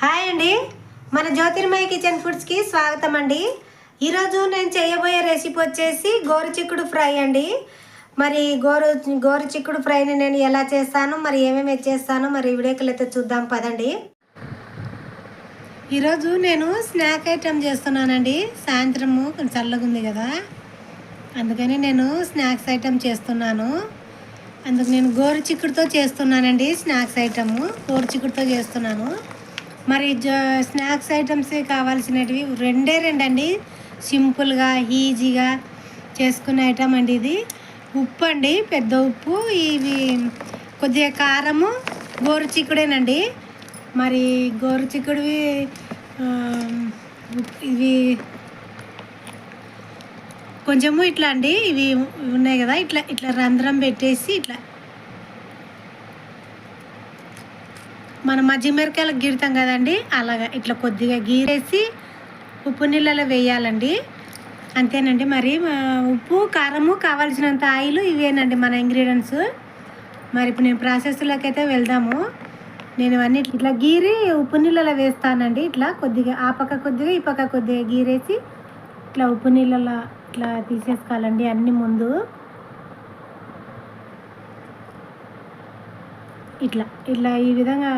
Hi అండి, మన జ్యోతిర్మయ kitchen ఫుడ్స్కి స్వాగతం అండి. ఈరోజు నేను చేయబోయే రెసిపీ వచ్చేసి గోరుచిక్కుడు ఫ్రై అండి. మరి గోరుచిక్కుడు ఫ్రైని నేను ఎలా చేస్తాను, మరి ఏమేమి చేస్తాను, మరి వీడియోకి అయితే చూద్దాం పదండి. ఈరోజు నేను స్నాక్ ఐటెం చేస్తున్నానండి. సాయంత్రము కొంచెం చల్లగా ఉంది కదా, అందుకని నేను స్నాక్స్ ఐటెం చేస్తున్నాను. అందుకు నేను గోరుచిక్కుడుతో చేస్తున్నానండి. స్నాక్స్ ఐటము గోరుచిక్కుడుతో చేస్తున్నాను. మరి స్నాక్స్ ఐటమ్స్ కావాల్సినవి రెండండి. సింపుల్గా ఈజీగా చేసుకునే ఐటమ్ అండి ఇది. ఉప్పు అండి, పెద్ద ఉప్పు, ఇవి కొద్దిగా కారము, గోరుచిక్కుడేనండి. మరి గోరుచిక్కుడివి ఇవి కొంచెము ఇట్లా అండి, ఇవి ఉన్నాయి కదా, ఇట్లా ఇట్లా రంధ్రం పెట్టేసి ఇట్లా మనం మజ్జిమిరకాయలకు గీరుతాం కదండి, అలాగా ఇట్లా కొద్దిగా గీరేసి ఉప్పు నీళ్ళలో వేయాలండి. అంతేనండి. మరి ఉప్పు, కారము, కావాల్సినంత ఆయిల్, ఇవేనండి మన ఇంగ్రీడియంట్స్. మరి ఇప్పుడు నేను ప్రాసెస్లోకి అయితే వెళ్దాము. నేను ఇవన్నీ ఇట్లా గీరి ఉప్పు నీళ్ళలో వేస్తానండి. ఇట్లా కొద్దిగా ఆ పక్క కొద్దిగా ఈ పక్క కొద్దిగా గీరేసి ఇట్లా ఉప్పు నీళ్ళలో ఇట్లా తీసేసుకోవాలండి అన్నీ ముందు. ఇట్లా ఇట్లా ఈ విధంగా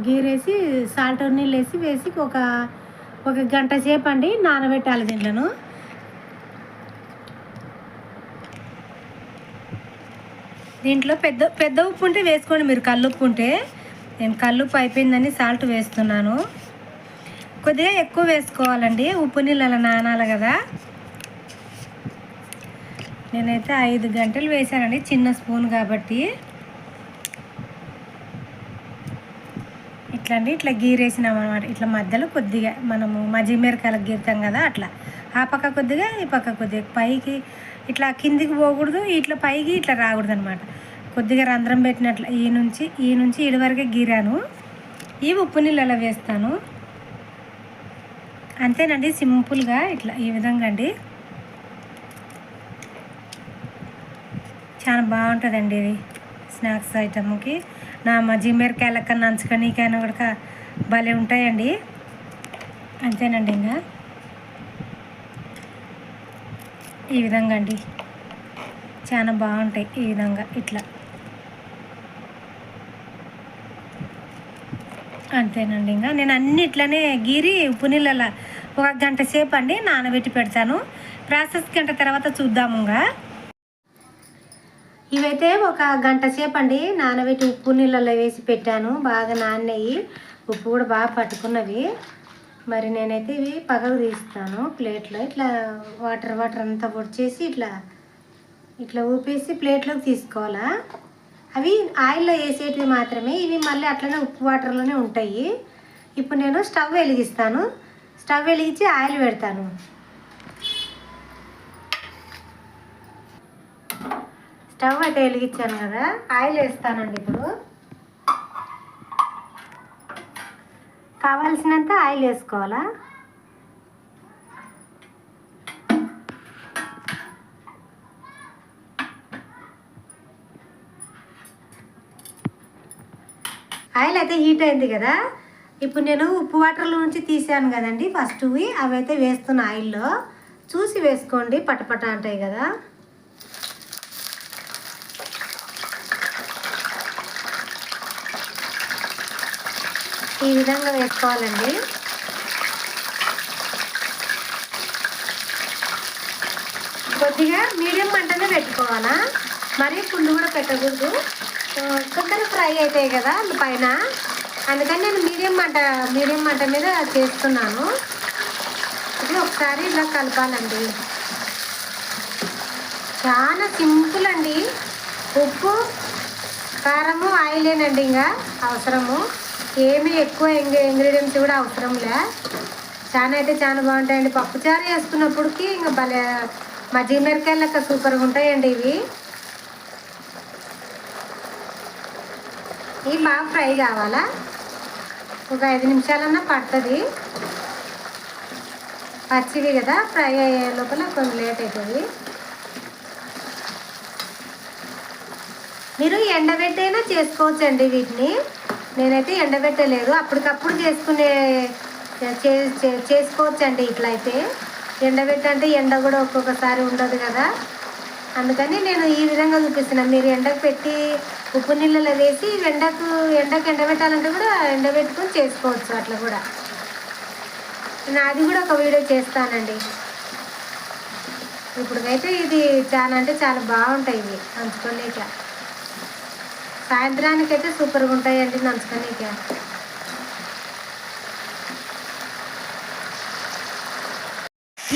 గీరేసి సాల్ట్ నీళ్ళు వేసి ఒక గంట సేపు అండి నానబెట్టాలి దీంట్లను. దీంట్లో పెద్ద ఉప్పు ఉంటే వేసుకోండి మీరు, కల్లుప్పు ఉంటే. నేను కల్లుప్పు అయిపోయిందని సాల్ట్ వేస్తున్నాను. కొద్దిగా ఎక్కువ వేసుకోవాలండి, ఉప్పు నీళ్ళలో నానాలి కదా. నేనైతే 5 గంటలు వేసానండి, చిన్న స్పూన్ కాబట్టి. ఇట్లా అండి, ఇట్లా గీరేసినాం అనమాట. ఇట్లా మధ్యలో కొద్దిగా మనము మజ్జిమిరకాయలకు గీరుతాం కదా, అట్లా ఆ పక్క కొద్దిగా ఈ పక్క కొద్దిగా పైకి ఇట్లా కిందికి పోకూడదు, ఇట్లా పైకి ఇట్లా రాకూడదు అనమాట. కొద్దిగా రంధ్రం పెట్టినట్లు ఈ నుంచి ఈడి వరకే గీరాను. ఈ ఉప్పు నీళ్ళలో వేస్తాను. అంతేనండి, సింపుల్గా ఇట్లా ఈ విధంగా అండి. చాలా బాగుంటుందండి ఇది స్నాక్స్ ఐటమ్కి. నా మజ్జిమిరకాయల కన్నా నంచుకనీకైనా కూడా భలే ఉంటాయండి. అంతేనండి, ఇంకా ఈ విధంగా అండి చాలా బాగుంటాయి. ఈ విధంగా ఇట్లా అంతేనండి. ఇంకా నేను అన్ని ఇట్లనే గీరి ఉప్పు నీళ్ళలో ఒక గంట సేపు అండి నానబెట్టి పెడతాను. ప్రాసెస్ గంట తర్వాత చూద్దాము. ఇంకా ఇవైతే ఒక గంట సేపు అండి నానబెట్టి ఉప్పు నీళ్ళలో వేసి పెట్టాను. బాగా నానాయి, ఉప్పు కూడా బాగా పట్టుకున్నవి. మరి నేనైతే ఇవి పగలు తీస్తాను ప్లేట్లో. ఇట్లా వాటర్ అంతా పొడిచేసి ఇట్లా ఊపేసి ప్లేట్లోకి తీసుకోవాలా. అవి ఆయిల్లో వేసేటివి మాత్రమే, ఇవి మళ్ళీ అట్లనే ఉప్పు వాటర్లోనే ఉంటాయి. ఇప్పుడు నేను స్టవ్ వెలిగిస్తాను. స్టవ్ వెలిగించి ఆయిల్ పెడతాను. స్టవ్ అయితే వెలిగించాను కదా, ఆయిల్ వేస్తానండి. ఇప్పుడు కావాల్సినంత ఆయిల్ వేసుకోవాలా. ఆయిల్ అయితే హీట్ అయింది కదా, ఇప్పుడు నేను ఉప్పు వాటర్లో నుంచి తీసాను కదండి ఫస్ట్, అవి అయితే వేస్తున్న ఆయిల్లో. చూసి వేసుకోండి, పటపట అంటాయి కదా. ఈ విధంగా వేసుకోవాలండి. కొద్దిగా మీడియం మంటనే పెట్టుకోవాలా, మరీ ఫుల్ కూడా పెట్టకూడదు. తొందరగా ఫ్రై అవుతాయి కదా పైన, అందుకని నేను మీడియం మంట మీద చేస్తున్నాను. ఇది ఒకసారి ఇలా కలపాలండి. చాలా సింపుల్ అండి. ఉప్పు, కారము, ఆయిలేనండి ఇంకా అవసరము. ఏమీ ఎక్కువ ఇంగ్రీడియంట్స్ కూడా అవసరంలే. చాలా బాగుంటాయండి. పప్పుచారు వేసుకున్నప్పటికీ ఇంకా భలే మజ్జిమిరకాయలు లెక్క సూపర్గా ఉంటాయండి ఇవి. ఇవి బాగా ఫ్రై కావాలా, ఒక 5 నిమిషాలన్నా పడుతుంది. పచ్చివి కదా, ఫ్రై అయ్యే లోపల కొంచెం లేట్ అవుతుంది. మీరు ఎండబెట్టైనా చేసుకోవచ్చండి వీటిని. నేనైతే ఎండబెట్టలేదు, అప్పటికప్పుడు చేసుకోవచ్చండి. ఇట్లా అయితే ఎండబెట్టంటే ఎండ కూడా ఒక్కొక్కసారి ఉండదు కదా, అందుకని నేను ఈ విధంగా చూపిస్తున్నాను. మీరు ఎండకు పెట్టి ఉప్పు నీళ్ళలో వేసి ఎండకు ఎండబెట్టాలంటే కూడా ఎండబెట్టుకొని చేసుకోవచ్చు. అట్లా కూడా నేను అది కూడా ఒక వీడియో చేస్తానండి. ఇప్పుడైతే ఇది చాలా అంటే చాలా బాగుంటాయి ఇవి నంచుకోలేక. సాయంత్రానికైతే సూపర్గా ఉంటాయండి నంచుకోలేక.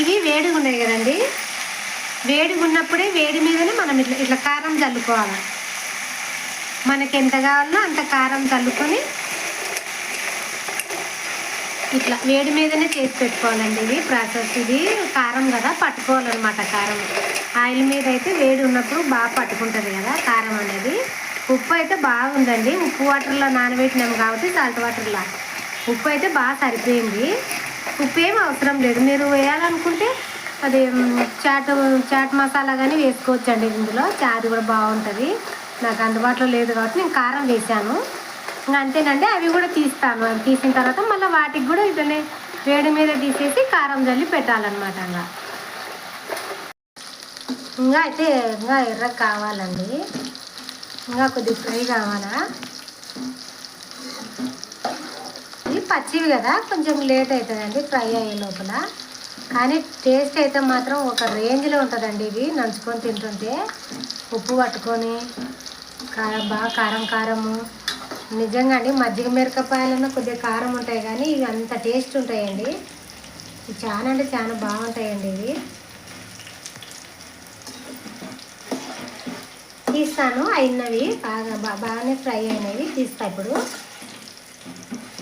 ఇవి వేడిగా ఉన్నాయి కదండి, వేడిగా ఉన్నప్పుడే వేడి మీదనే మనం ఇట్లా కారం చల్లుకోవాలి. మనకి ఎంత కావాలో అంత కారం చల్లుకొని ఇట్లా వేడి మీదనే చేసి పెట్టుకోవాలండి. ఇది ప్రాసెస్. ఇది కారం కదా, పట్టుకోవాలన్నమాట కారం. ఆయిల్ మీద అయితే వేడి ఉన్నప్పుడు బాగా పట్టుకుంటుంది కదా కారం అనేది. ఉప్పు అయితే బాగుందండి, ఉప్పు వాటర్లో నానబెట్టినాము కాబట్టి సాల్ట్ వాటర్లో ఉప్పు అయితే బాగా సరిపోయింది. ఉప్పు ఏం అవసరం లేదు, మీరు వేయాలనుకుంటే అది చాట్ మసాలా కానీ వేసుకోవచ్చండి ఇందులో. అది కూడా బాగుంటుంది. నాకు అందుబాటులో లేదు కాబట్టి నేను కారం వేసాను. ఇంకా అంతేనండి. అవి కూడా తీస్తాను. అవి తీసిన తర్వాత మళ్ళీ వాటికి కూడా ఇట్లనే వేడి మీద తీసేసి కారం జల్లి పెట్టాలన్నమాట. ఇంకా అయితే ఇంకా ఎర్ర కావాలండి, ఇంకా కొద్దిగా ఫ్రై కావాలా. ఇవి పచ్చివి కదా, కొంచెం లేట్ అవుతుందండి ఫ్రై అయ్యే లోపల. కానీ టేస్ట్ అయితే మాత్రం ఒక రేంజ్లో ఉంటుందండి. ఇవి నంచుకొని తింటుంటే ఉప్పు పట్టుకొని బాగా కారము నిజంగా అండి. మజ్జిగ మిరపకాయలన్నా కొద్దిగా కారం ఉంటాయి కానీ ఇవి అంత టేస్ట్ ఉంటాయండి. ఇవి చాలా అంటే చాలా బాగుంటాయండి. ఇవి తీస్తాను, అయినవి బాగానే ఫ్రై అయినవి తీస్తా. ఇప్పుడు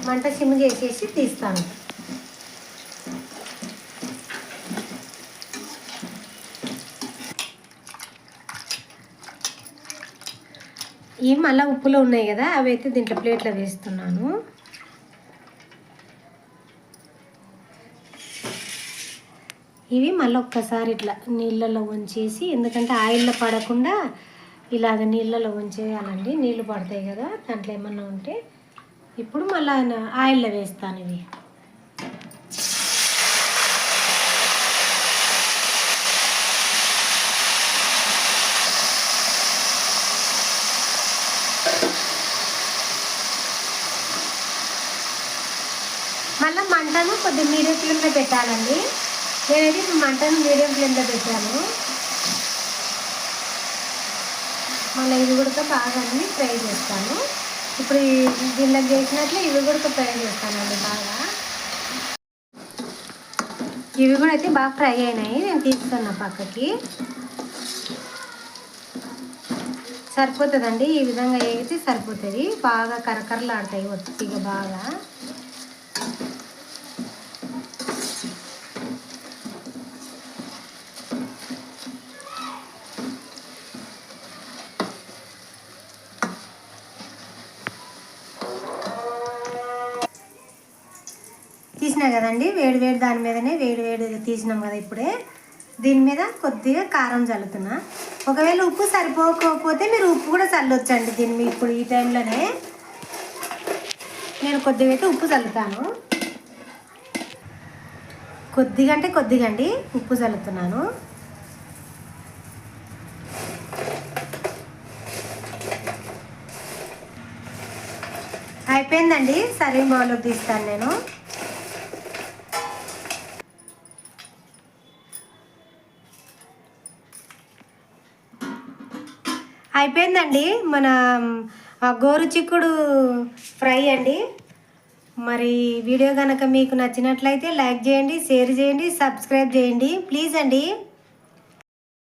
మంట సిమ్ చేసేసి తీస్తాను. ఇవి మళ్ళీ ఉప్పులో ఉన్నాయి కదా, అవి అయితే దీంట్లో ప్లేట్లో వేస్తున్నాను. ఇవి మళ్ళీ ఒక్కసారి ఇట్లా నీళ్ళలో ఉంచేసి, ఎందుకంటే ఆయిల్లో పడకుండా ఇలాగ నీళ్ళలో ఉంచేయాలండి. నీళ్ళు పడతాయి కదా దాంట్లో ఏమన్నా ఉంటే. ఇప్పుడు మళ్ళీ ఆయిల్లో వేస్తాను ఇవి. మళ్ళీ మంటను కొద్దిగా మీడియం ఫ్లేమ్లో పెట్టాలండి. నేనైతే ఇప్పుడు మంటను మీడియం ఫ్లేమ్లో పెట్టాను. మళ్ళీ ఇవి కూడా బాగా అన్ని ఫ్రై చేస్తాను. ఇప్పుడు దీనిలో చేసినట్లే ఇవి కూడా ఫ్రై చేస్తానండి బాగా. ఇవి కూడా అయితే బాగా ఫ్రై అయినాయి, నేను తీస్తున్నా పక్కకి. సరిపోతుందండి, ఈ విధంగా వేగితే సరిపోతుంది. బాగా కరకరలాడతాయి ఒత్తిగా బాగా. తీసినా కదండి, వేడి దాని మీదనే వేడి తీసినాం కదా. ఇప్పుడే దీని మీద కొద్దిగా కారం చల్లుతున్నా. ఒకవేళ ఉప్పు సరిపోకపోతే మీరు ఉప్పు కూడా చల్లొచ్చండి దీన్ని. ఇప్పుడు ఈ టైంలోనే నేను కొద్దిగా అయితే ఉప్పు చల్లుతాను. కొద్దిగా అంటే కొద్దిగా అండి ఉప్పు చల్లుతున్నాను. అయిపోయిందండి, సర్వింగ్ బౌల్లోకి తీస్తాను నేను. అయిపోయిందండి మన గోరు చిక్కుడు ఫ్రై అండి. మరి వీడియో కనుక మీకు నచ్చినట్లయితే లైక్ చేయండి, షేర్ చేయండి, సబ్స్క్రైబ్ చేయండి ప్లీజ్ అండి.